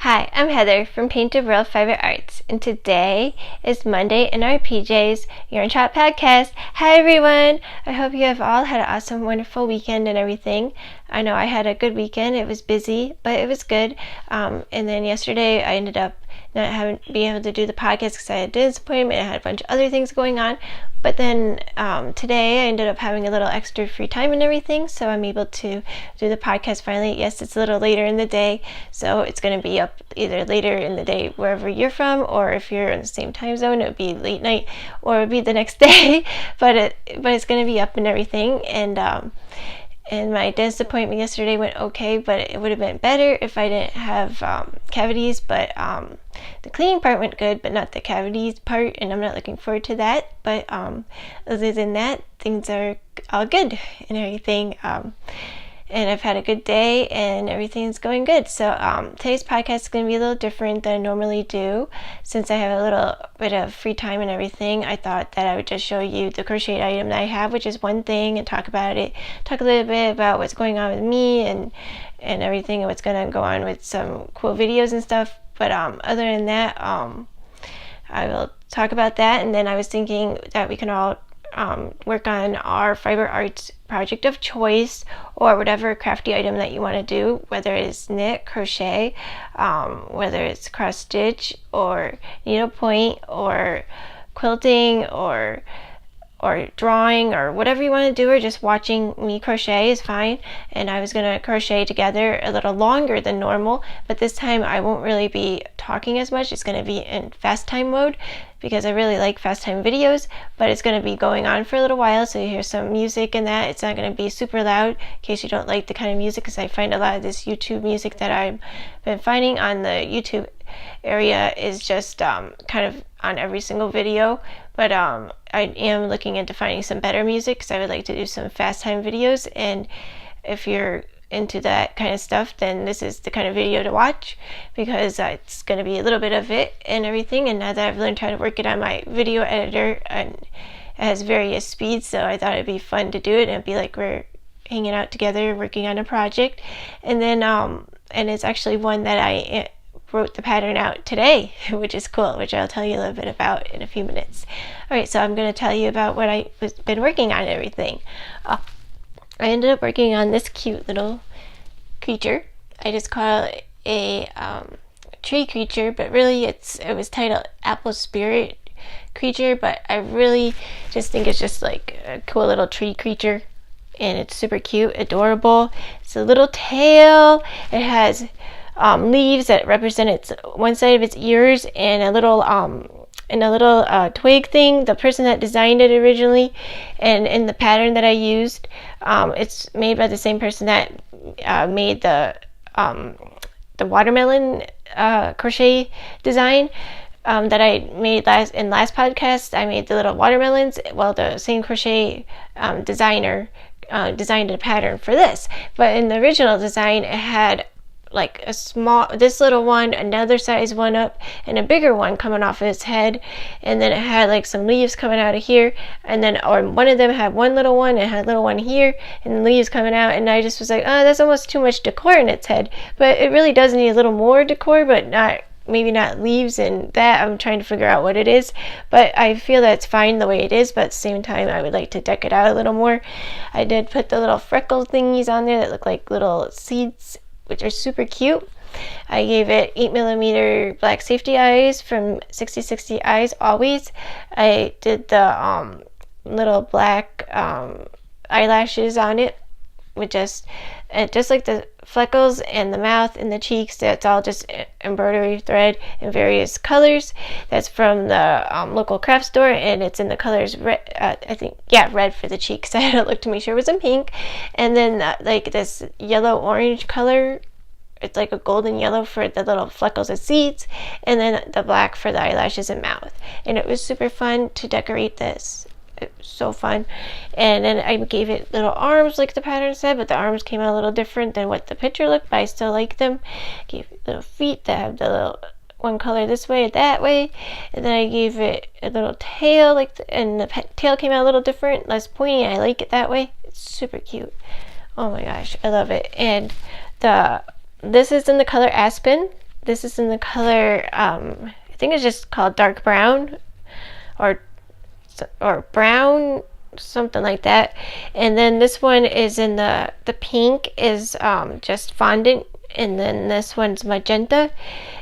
Hi, I'm Heather from Painted World Fiber Arts, and today is Monday in our PJs, Yarn Shop Podcast. Hi everyone! I hope you have all had an awesome, wonderful weekend and everything. I know I had a good weekend. It was busy, but it was good. And then yesterday I ended up not being able to do the podcast because I had a dentist appointment and I had a bunch of other things going on. But then today I ended up having a little extra free time and everything, so I'm able to do the podcast finally. Yes, it's a little later in the day, so it's going to be up either later in the day wherever you're from, or if you're in the same time zone, it would be late night, or it would be the next day. but it's going to be up and everything. And my dentist appointment yesterday went okay, but it would have been better if I didn't have cavities. But the cleaning part went good, but not the cavities part, and I'm not looking forward to that. But other than that, things are all good and everything. And I've had a good day and everything's going good. So today's podcast is going to be a little different than I normally do. Since I have a little bit of free time and everything, I thought that I would just show you the crocheted item that I have, which is one thing, and talk about it. Talk a little bit about what's going on with me and everything, and what's going to go on with some cool videos and stuff. But other than that, I will talk about that. And then I was thinking that we can all work on our fiber arts project of choice, or whatever crafty item that you want to do, whether it's knit, crochet, whether it's cross stitch or needlepoint or quilting or drawing, or whatever you want to do, or just watching me crochet is fine. And I was going to crochet together a little longer than normal, but this time I won't really be talking as much. It's going to be in fast time mode because I really like fast time videos, but it's going to be going on for a little while, so you hear some music and that. It's not going to be super loud in case you don't like the kind of music, because I find a lot of this YouTube music that I've been finding on the YouTube area is just kind of on every single video. But I am looking into finding some better music because I would like to do some fast time videos, and if you're into that kind of stuff, then this is the kind of video to watch, because it's going to be a little bit of it and everything. And now that I've learned how to work it on my video editor, and it has various speeds, so I thought it'd be fun to do it, and it'd be like we're hanging out together working on a project. And then and it's actually one that I wrote the pattern out today, which is cool, which I'll tell you a little bit about in a few minutes. Alright, so I'm going to tell you about what I've been working on and everything. I ended up working on this cute little creature. I just call it a tree creature, but really it was titled Apple Spirit Creature, but I really just think it's just like a cool little tree creature, and it's super cute, adorable. It's a little tail. It has leaves that represent one side of its ears, and a little twig thing. The person that designed it originally, and in the pattern that I used, it's made by the same person that made the watermelon crochet design that I made last podcast. I made the little watermelons. Well, the same crochet designer designed a pattern for this, but in the original design it had like this little one, another size one up, and a bigger one coming off of its head, and then it had like some leaves coming out of here, and then one of them had one little one, and had a little one here, and leaves coming out, and I just was like, oh, that's almost too much decor in its head. But it really does need a little more decor, but maybe not leaves and that. I'm trying to figure out what it is, but I feel that it's fine the way it is, but at the same time I would like to deck it out a little more. I did put the little freckle thingies on there that look like little seeds, which are super cute. I gave it 8mm black safety eyes from 6060 Eyes Always. I did the little black eyelashes on it with just and just like the freckles and the mouth and the cheeks, that's all just embroidery thread in various colors. That's from the local craft store, and it's in the colors red, I think, yeah, red for the cheeks. I had to look to make sure it was in pink. And then like this yellow orange color, it's like a golden yellow for the little freckles and seeds, and then the black for the eyelashes and mouth. And it was super fun to decorate this. It was so fun. And then I gave it little arms like the pattern said, but the arms came out a little different than what the picture looked, but I still like them. Gave it little feet that have the little one color this way or that way, and then I gave it a little tail, and the tail came out a little different, less pointy. I like it that way. It's super cute. Oh my gosh, I love it. And this is in the color Aspen. This is in the color I think it's just called dark brown or brown, something like that. And then this one is in the pink is just fondant, and then this one's magenta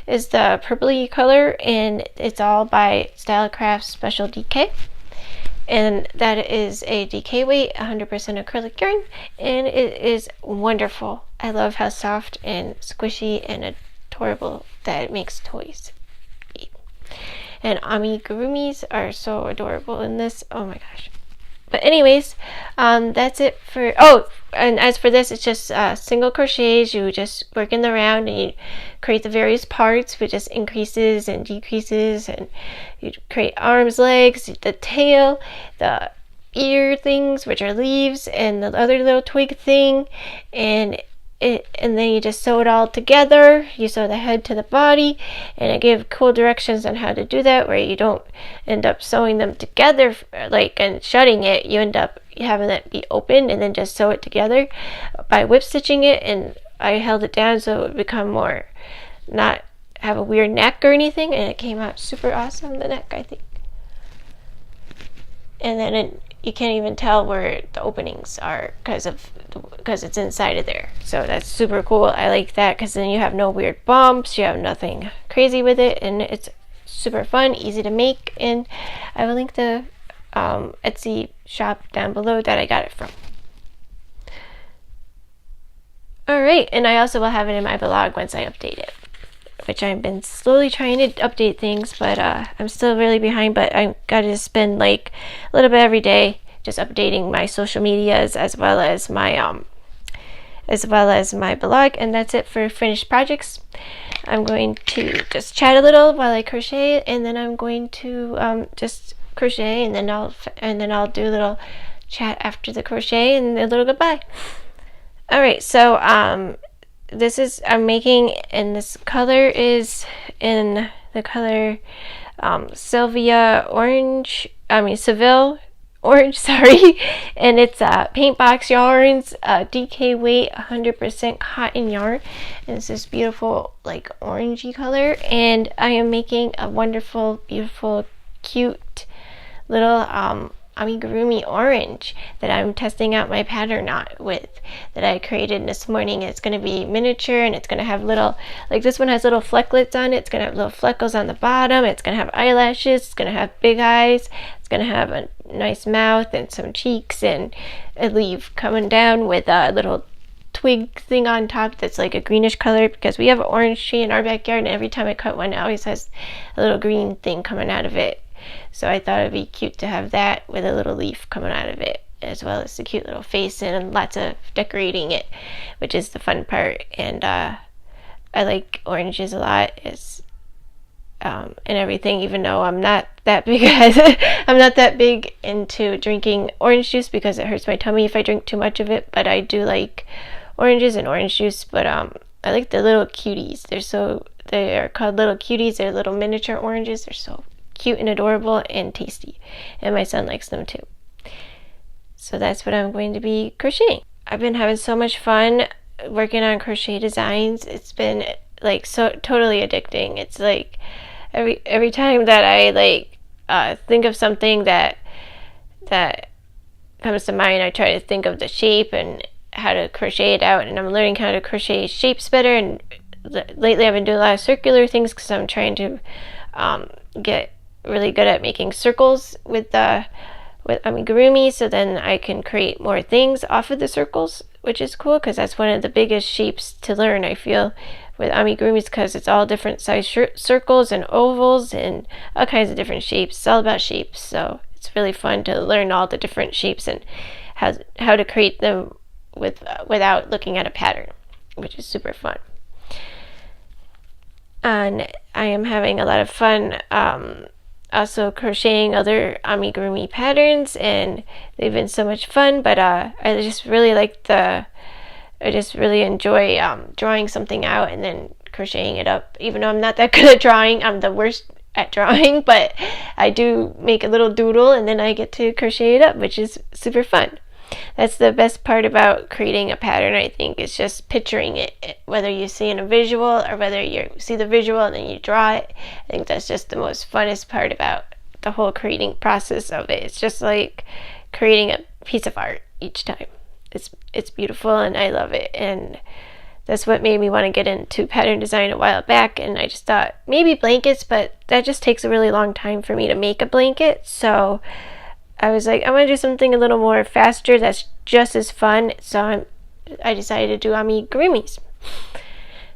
is the purpley color, and it's all by Style Crafts Special DK. And that is a DK weight, 100% acrylic yarn, and it is wonderful. I love how soft and squishy and adorable that it makes toys. And amigurumis are so adorable in this. Oh my gosh. But anyways, that's it for, and as for this, it's just single crochets. You just work in the round and you create the various parts with just increases and decreases, and you create arms, legs, the tail, the ear things, which are leaves, and the other little twig thing, and then you just sew it all together. You sew the head to the body, and I give cool directions on how to do that, where you don't end up sewing them together and shutting it. You end up having it be open and then just sew it together by whip stitching it. And I held it down so it would become more, not have a weird neck or anything, and it came out super awesome, the neck, I think. And then you can't even tell where the openings are because it's inside of there. So that's super cool. I like that because then you have no weird bumps, you have nothing crazy with it, and it's super fun, easy to make. And I will link the Etsy shop down below that I got it from. Alright, and I also will have it in my blog once I update it, which I've been slowly trying to update things, but I'm still really behind. But I gotta spend like a little bit every day just updating my social medias as well as my blog. And that's it for finished projects. I'm going to just chat a little while I crochet, and then I'm going to just crochet, and then I'll do a little chat after the crochet and a little goodbye. Alright, so this is, I'm making, and this color is in the color Seville orange, sorry, and it's Paint Box Yarns, DK weight, 100% cotton yarn, and it's this beautiful like orangey color. And I am making a wonderful, beautiful, cute little amigurumi orange that I'm testing out my pattern knot with, that I created this morning. It's going to be miniature, and it's going to have little, like this one has little flecklets on it. It's going to have little freckles on the bottom. It's going to have eyelashes. It's going to have big eyes. It's going to have a nice mouth and some cheeks, and a leaf coming down with a little twig thing on top that's like a greenish color, because we have an orange tree in our backyard, and every time I cut one, it always has a little green thing coming out of it. So I thought it'd be cute to have that with a little leaf coming out of it, as well as the cute little face and lots of decorating it, which is the fun part. And I like oranges a lot. And everything, even though I'm not that big I'm not that big into drinking orange juice because it hurts my tummy if I drink too much of it. But I do like oranges and orange juice. But I like the little cuties. They are called little cuties. They're little miniature oranges. They're so cute and adorable and tasty, and my son likes them too. So that's what I'm going to be crocheting. I've been having so much fun working on crochet designs. It's been like so totally addicting. It's like every time that I think of something that comes to mind, I try to think of the shape and how to crochet it out, and I'm learning how to crochet shapes better. And lately I've been doing a lot of circular things because I'm trying to get really good at making circles with with amigurumi, so then I can create more things off of the circles, which is cool because that's one of the biggest shapes to learn, I feel, with amigurumis, because it's all different size circles and ovals and all kinds of different shapes. It's all about shapes, so it's really fun to learn all the different shapes and how to create them without looking at a pattern, which is super fun. And I am having a lot of fun also crocheting other amigurumi patterns, and they've been so much fun. But I just really enjoy drawing something out and then crocheting it up. Even though I'm not that good at drawing, I'm the worst at drawing, but I do make a little doodle and then I get to crochet it up, which is super fun. That's the best part about creating a pattern, I think, is just picturing it, whether you see in a visual or whether you see the visual and then you draw it. I think that's just the most funnest part about the whole creating process of it. It's just like creating a piece of art each time. It's beautiful and I love it, and that's what made me want to get into pattern design a while back. And I just thought maybe blankets, but that just takes a really long time for me to make a blanket, so I was like, I want to do something a little more faster that's just as fun. So I decided to do amigurumis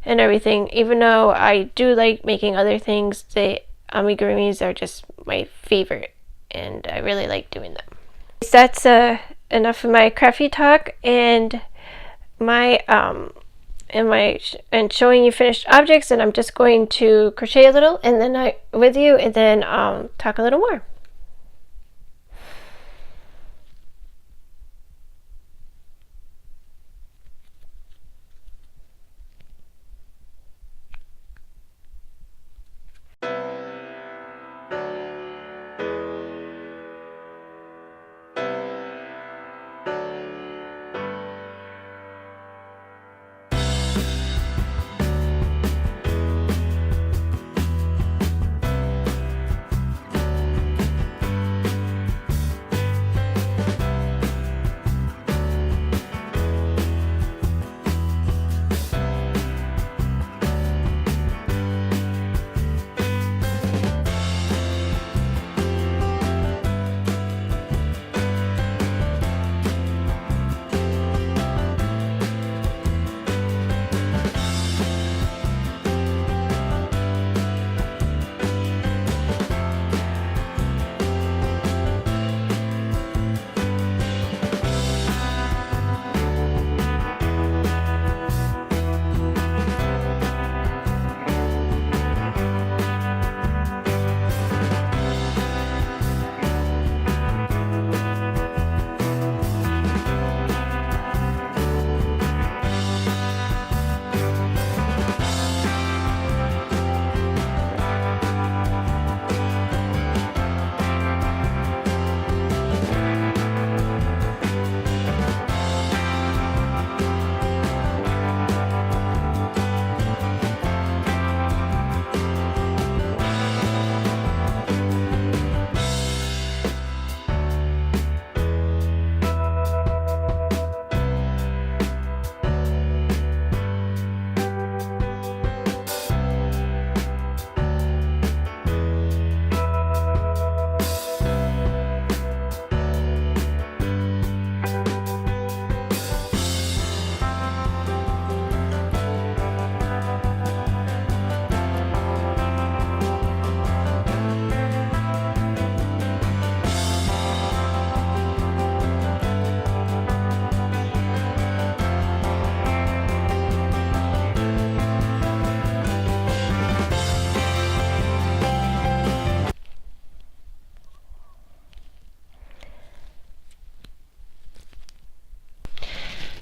and everything. Even though I do like making other things, the amigurumis are just my favorite, and I really like doing them. So that's enough of my crafty talk and my and showing you finished objects. And I'm just going to crochet a little and then with you, and then talk a little more.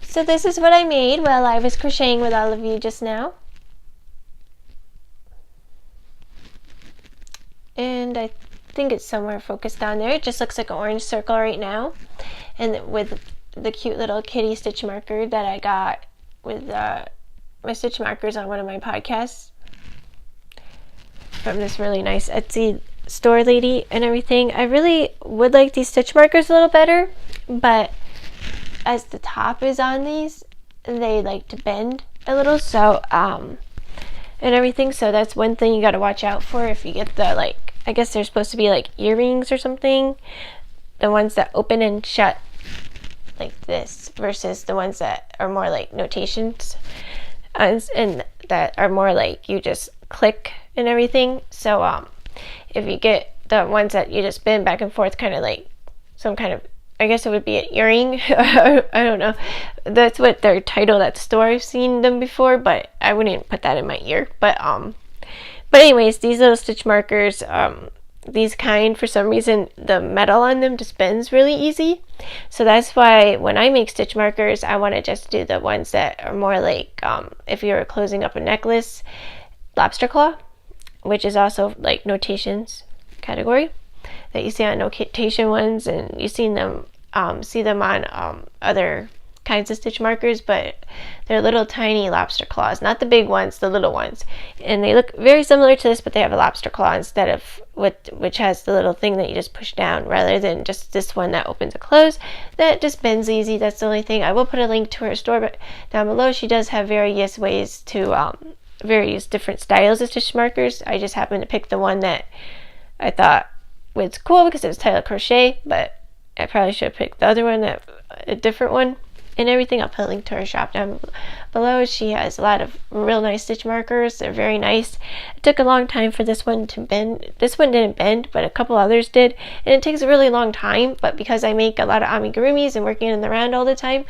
So this is what I made while I was crocheting with all of you just now. And I think it's somewhere focused down there. It just looks like an orange circle right now. And with the cute little kitty stitch marker that I got with my stitch markers on one of my podcasts from this really nice Etsy store lady and everything. I really would like these stitch markers a little better, but as the top is on these, they like to bend a little, so and everything, so that's one thing you got to watch out for if you get the, like, I guess they're supposed to be like earrings or something, the ones that open and shut like this versus the ones that are more like notations and that are more like you just click and everything. So if you get the ones that you just bend back and forth, kind of like some kind of, I guess it would be an earring. I don't know. That's what their title at the store. I've seen them before, but I wouldn't put that in my ear. But anyways, these little stitch markers, these kind, for some reason, the metal on them just bends really easy. So that's why when I make stitch markers, I want to just do the ones that are more like, if you're closing up a necklace, lobster claw, which is also like notations category that you see on notation ones, and you see them on other kinds of stitch markers, but they're little tiny lobster claws, not the big ones, the little ones, and they look very similar to this, but they have a lobster claw instead of which has the little thing that you just push down, rather than just this one that opens and closes that just bends easy. That's the only thing. I will put a link to her store down below. She does have various ways to various different styles of stitch markers. I just happened to pick the one that I thought was cool because it was titled crochet, but I probably should have picked the other one, a different one. And everything, I'll put a link to her shop down below. She has a lot of real nice stitch markers. They're very nice. It took a long time for this one to bend. This one didn't bend, but a couple others did. And it takes a really long time, but because I make a lot of amigurumis and working in the round all the time,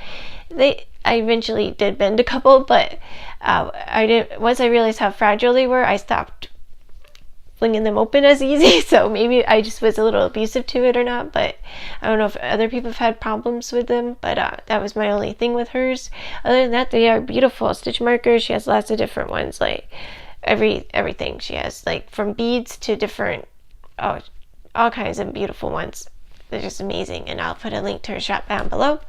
I eventually did bend a couple, but once I realized how fragile they were, I stopped flinging them open as easy. So maybe I just was a little abusive to it or not, but I don't know if other people have had problems with them, but that was my only thing with hers. Other than that, they are beautiful stitch markers. She has lots of different ones, like everything. She has like from beads to different all kinds of beautiful ones. They're just amazing, and I'll put a link to her shop down below.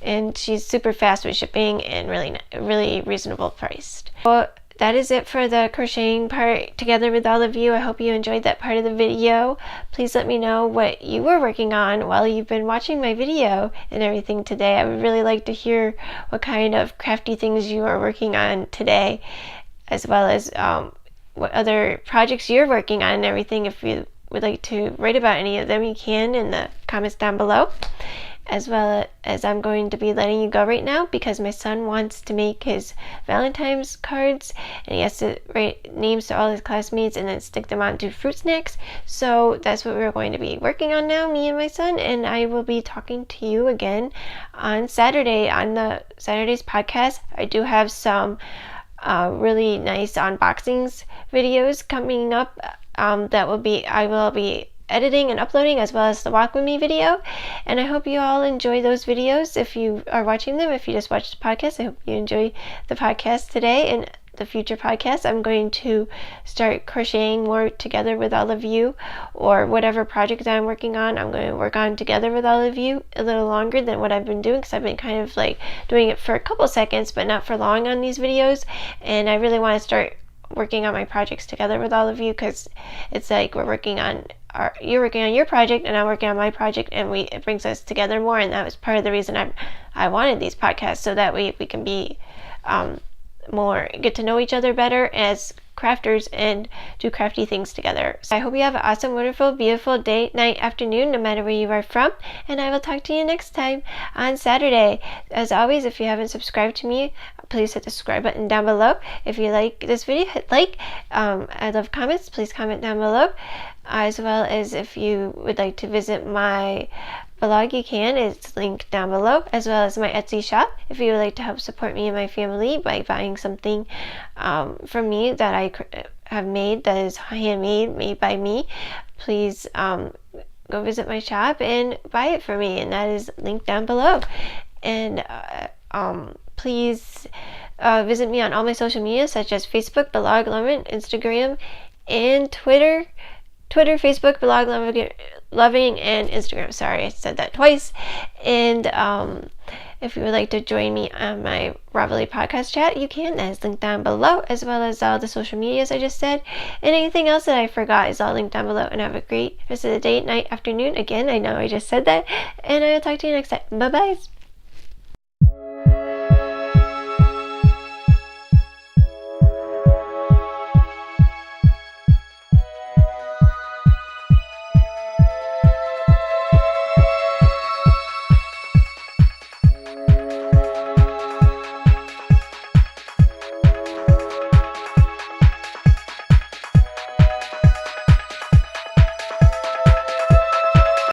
And she's super fast with shipping and really reasonable priced. Well, that is it for the crocheting part together with all of you. I hope you enjoyed that part of the video. Please let me know what you were working on while you've been watching my video and everything today. I would really like to hear what kind of crafty things you are working on today, as well as what other projects you're working on and everything. If you would like to write about any of them, you can in the comments down below. As well as I'm going to be letting you go right now because my son wants to make his Valentine's cards, and he has to write names to all his classmates and then stick them onto fruit snacks. So that's what we're going to be working on now, me and my son, and I will be talking to you again on Saturday on the Saturday's podcast. I do have some really nice unboxings videos coming up I will be editing and uploading, as well as the walk with me video, and I hope you all enjoy those videos if you are watching them. If you just watched the podcast, I hope you enjoy the podcast today and the future podcasts. I'm going to start crocheting more together with all of you, or whatever project I'm working on, I'm going to work on together with all of you a little longer than what I've been doing, because I've been kind of like doing it for a couple seconds but not for long on these videos, and I really want to start working on my projects together with all of you, because it's like you're working on your project and I'm working on my project, and it brings us together more. And that was part of the reason I wanted these podcasts, so that way we can be get to know each other better as crafters and do crafty things together. So I hope you have an awesome, wonderful, beautiful day, night, afternoon, no matter where you are from, and I will talk to you next time on Saturday. As always, if you haven't subscribed to me, please hit the subscribe button down below. If you like this video, hit like. I love comments. Please comment down below. As well as if you would like to visit my blog, you can. It's linked down below, as well as my Etsy shop. If you would like to help support me and my family by buying something from me that I have made, that is handmade, made by me, please go visit my shop and buy it for me, and that is linked down below. And please visit me on all my social media, such as Facebook, Blog Loving, Instagram, and Twitter, Facebook, Blog Loving, and Instagram. Sorry, I said that twice. And if you would like to join me on my Ravelry podcast chat, you can. That is linked down below, as well as all the social medias I just said. And anything else that I forgot is all linked down below. And have a great rest of the day, night, afternoon. Again, I know I just said that. And I will talk to you next time. Bye-bye.